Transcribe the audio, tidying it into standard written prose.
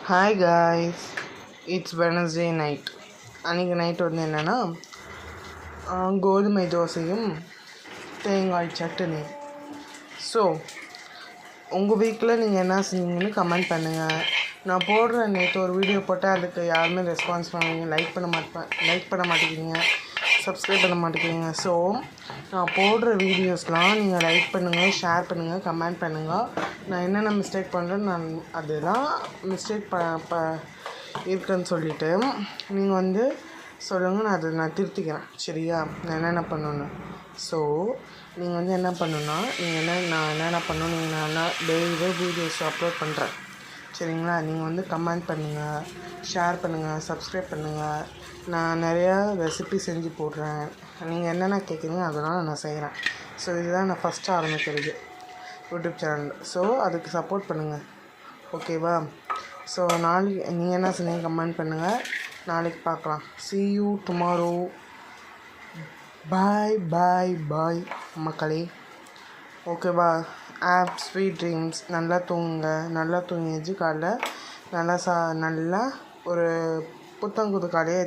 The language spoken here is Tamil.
Hi guys, it's Wednesday night. அன்றைக்கி நைட் வந்து என்னென்னா கோதுமை தோசையும் தேங்காய் சட்னி. ஸோ உங்கள் வீட்டில் நீங்கள் என்ன செஞ்சீங்கன்னு கமெண்ட் பண்ணுங்கள். நான் போடுற நேற்று ஒரு வீடியோ போட்டால் அதுக்கு யாருமே ரெஸ்பான்ஸ் பண்ணுவீங்க, லைக் பண்ண மாட்டேங்கிறீங்க, சப்ஸ்கிரைப் பண்ண மாட்டேங்கிறீங்க. ஸோ நான் போடுற வீடியோஸ்லாம் நீங்கள் லைக் பண்ணுங்கள், ஷேர் பண்ணுங்கள், கமெண்ட் பண்ணுங்கள். நான் என்னென்ன மிஸ்டேக் பண்ணுறேன்னு நான் அதெல்லாம் மிஸ்டேக் இருக்குன்னு சொல்லிவிட்டு நீங்கள் வந்து சொல்லுங்கள், நான் திருத்திக்கிறேன். சரியா? நான் என்னென்ன பண்ணணும். ஸோ நீங்கள் வந்து என்ன பண்ணணுன்னா, நான் என்னென்ன பண்ணணும், நான் டெய்லியும் வீடியோஸ் அப்லோட் பண்ணுறேன். சரிங்களா? நீங்கள் வந்து கமெண்ட் பண்ணுங்கள், ஷேர் பண்ணுங்கள், சப்ஸ்கிரைப் பண்ணுங்கள். நான் நிறையா ரெசிபி செஞ்சு போடுறேன். நீங்கள் என்னென்ன கேட்குறீங்க அதெல்லாம் நான் செய்கிறேன். ஸோ இதுதான் நான் ஃபஸ்ட்டு ஆரம்பிக்கிறது யூடியூப் சேனல். ஸோ அதுக்கு சப்போர்ட் பண்ணுங்கள், ஓகேவா? ஸோ நாளைக்கு நீங்கள் என்ன சொன்னீங்க கமெண்ட் பண்ணுங்கள். நாளைக்கு பார்க்கலாம். see you tomorrow. பாய் மக்களே, ஓகேவா? Have sweet dreams. நல்லா தூங்குங்க. நல்லா தூங்கிச்சு காலைல நல்லா நல்லா ஒரு புத்தங்குது காலையே